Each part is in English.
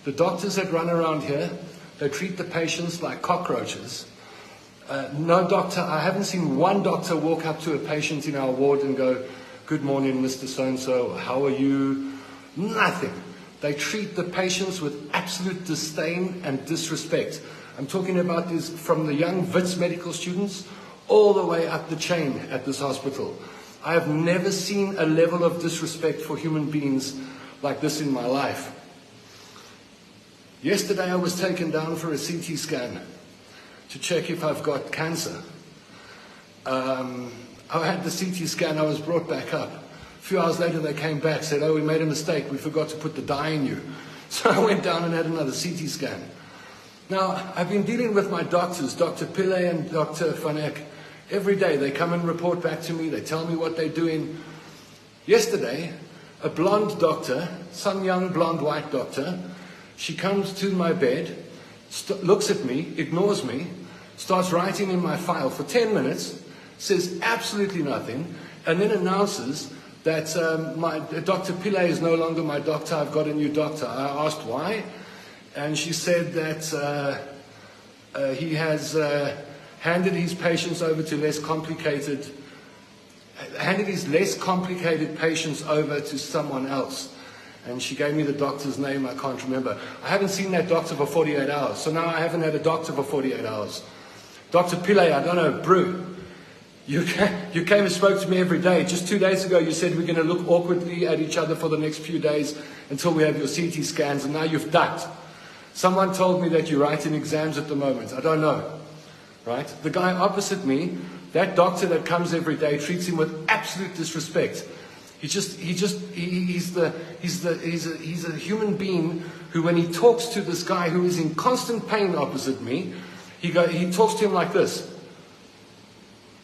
The doctors that run around here, they treat the patients like cockroaches. No doctor, I haven't seen one doctor walk up to a patient in our ward and go, "Good morning, Mr. So-and-so, how are you?" Nothing. They treat the patients with absolute disdain and disrespect. I'm talking about this from the young Wits medical students all the way up the chain at this hospital. I have never seen a level of disrespect for human beings like this in my life. Yesterday I was taken down for a CT scan to check if I've got cancer. I had the CT scan, I was brought back up. A few hours later they came back, said, "Oh, we made a mistake, we forgot to put the dye in you." So I went down and had another CT scan. Now, I've been dealing with my doctors, Dr. Pillay and Dr. Van Eck. Every day they come and report back to me, they tell me what they're doing. Yesterday, a blonde doctor, some young blonde white doctor, she comes to my bed, looks at me, ignores me, starts writing in my file for 10 minutes, says absolutely nothing, and then announces that Dr. Pillay is no longer my doctor, I've got a new doctor. I asked why, and she said that he has handed his patients over to less complicated patients over to someone else. And she gave me the doctor's name, I can't remember. I haven't seen that doctor for 48 hours, so now I haven't had a doctor for 48 hours. Dr. Pillay, I don't know, Brew, you came and spoke to me every day. Just 2 days ago you said we're going to look awkwardly at each other for the next few days until we have your CT scans, and now you've ducked. Someone told me that you're writing exams at the moment. I don't know, right? The guy opposite me, that doctor that comes every day, treats him with absolute disrespect. He's a human being who, when he talks to this guy who is in constant pain opposite me, he talks to him like this.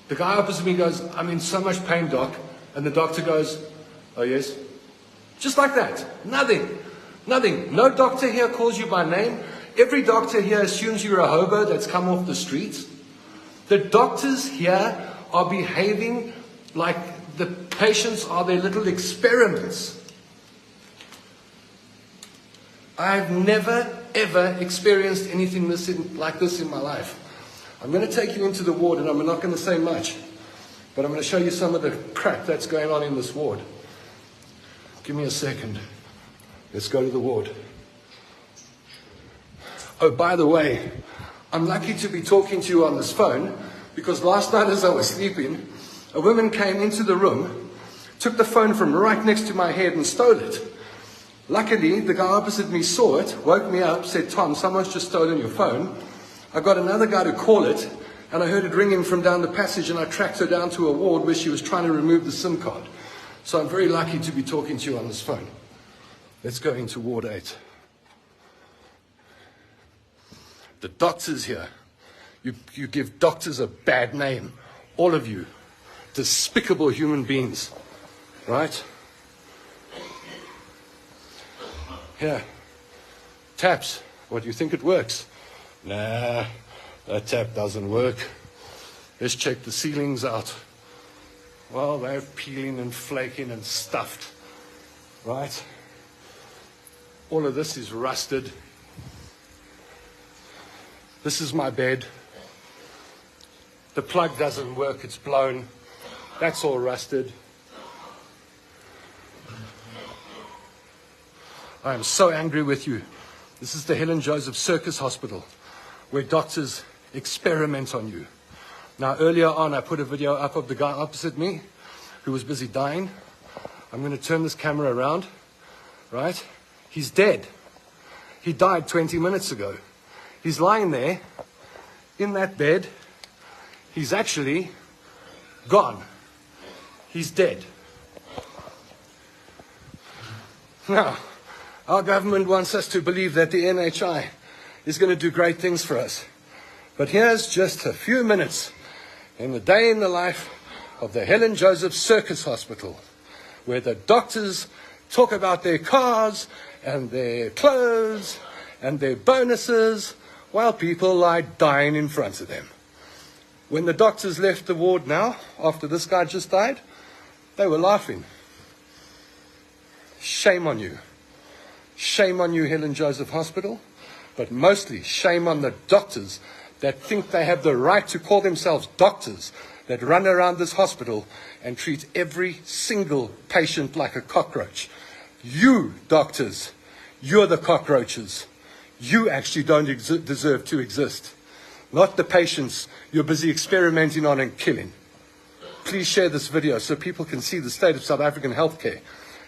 The guy opposite me goes, "I'm in so much pain, doc." And the doctor goes, "Oh yes?" Just like that. Nothing. No doctor here calls you by name. Every doctor here assumes you're a hobo that's come off the streets. The doctors here are behaving like the patients are their little experiments. I've never, ever experienced anything like this in my life. I'm going to take you into the ward, and I'm not going to say much, but I'm going to show you some of the crap that's going on in this ward. Give me a second. Let's go to the ward. Oh, by the way, I'm lucky to be talking to you on this phone, because last night as I was sleeping, a woman came into the room, took the phone from right next to my head and stole it. Luckily, the guy opposite me saw it, woke me up, said, "Tom, someone's just stolen your phone." I got another guy to call it, and I heard it ringing from down the passage, and I tracked her down to a ward where she was trying to remove the SIM card. So I'm very lucky to be talking to you on this phone. Let's go into Ward 8. The doctors here, you give doctors a bad name. All of you. Despicable human beings. Right? Here. Taps. What, do you think it works? Nah, that tap doesn't work. Let's check the ceilings out. Well, they're peeling and flaking and stuffed. Right? All of this is rusted. This is my bed. The plug doesn't work, it's blown. That's all rusted. I am so angry with you. This is the Helen Joseph Hospital, where doctors experiment on you. Now, earlier on, I put a video up of the guy opposite me who was busy dying. I'm going to turn this camera around, right? He's dead. He died 20 minutes ago. He's lying there in that bed. He's actually gone. He's dead. Now, our government wants us to believe that the NHI is going to do great things for us. But here's just a few minutes in the day in the life of the Helen Joseph Hospital, where the doctors talk about their cars and their clothes and their bonuses while people lie dying in front of them. When the doctors left the ward now, after this guy just died, they were laughing. Shame on you. shame on you, Helen Joseph Hospital, but mostly shame on the doctors that think they have the right to call themselves doctors, that run around this hospital and treat every single patient like a cockroach. You, doctors, you're the cockroaches. You actually don't deserve to exist. Not the patients you're busy experimenting on and killing. Please share this video so people can see the state of South African healthcare.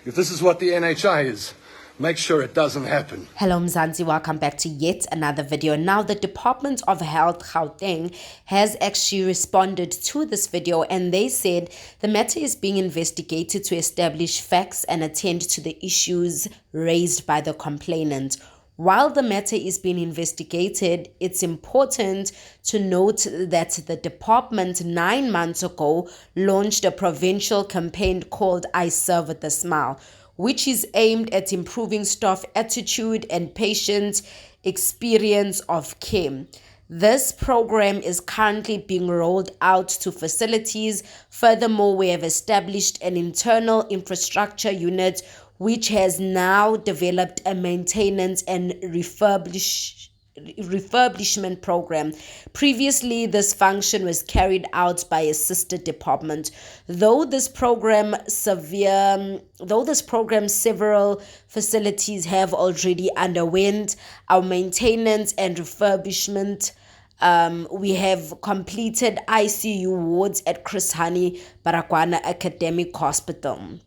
If this is what the NHI is, make sure it doesn't happen. Hello Mzansi, welcome back to yet another video. Now the Department of Health Gauteng has actually responded to this video, and they said the matter is being investigated to establish facts and attend to the issues raised by the complainant. While the matter is being investigated, it's important to note that the department 9 months ago launched a provincial campaign called I Serve with a Smile, which is aimed at improving staff attitude and patient experience of care. This program is currently being rolled out to facilities. Furthermore, we have established an internal infrastructure unit which has now developed a maintenance and refurbishment program. Previously, this function was carried out by a sister department. Though this program several facilities have already underwent our maintenance and refurbishment. We have completed ICU wards at Chris Hani Baragwana Academic Hospital.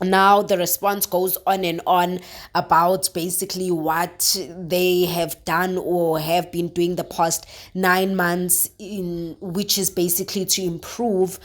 Now the response goes on and on about basically what they have done or have been doing the past 9 months, which is basically to improve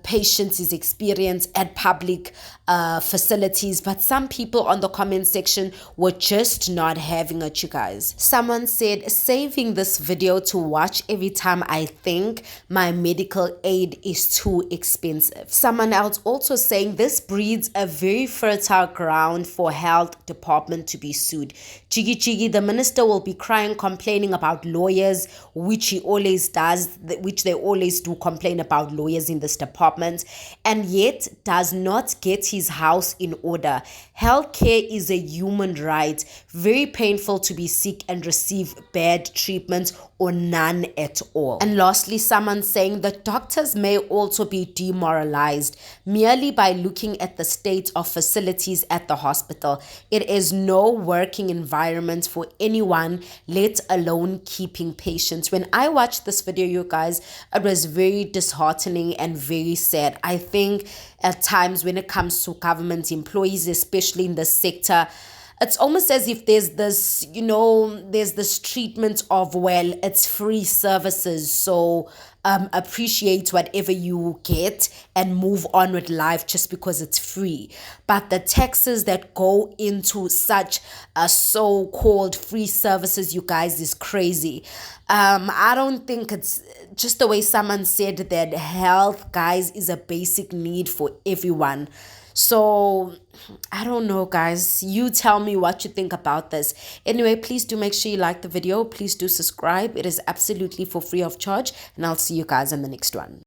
patients' experience at public facilities. But some people on the comment section were just not having it, you guys. Someone said, saving this video to watch every time I think my medical aid is too expensive. Someone else also saying this breeds a very fertile ground for health department to be sued. Chigi, the minister will be crying, complaining about lawyers, which he always does, which they always do, complain about lawyers in this department, and yet does not get his house in order. Healthcare is a human right. Very painful to be sick and receive bad treatment or none at all. And lastly, someone saying that doctors may also be demoralized merely by looking at the state of facilities at the hospital. It is no working environment for anyone, let alone keeping patients. When I watched this video, you guys, it was very disheartening and very sad. I think at times when it comes to government employees, especially in the sector, it's almost as if there's this, there's this treatment of, well, it's free services, so appreciate whatever you get and move on with life just because it's free. But the taxes that go into such a so-called free services, you guys, is crazy. I don't think it's just the way someone said that health, guys, is a basic need for everyone. So I don't know, guys. You tell me what you think about this. Anyway, please do make sure you like the video. Please do subscribe. It is absolutely for free of charge. And I'll see you guys in the next one.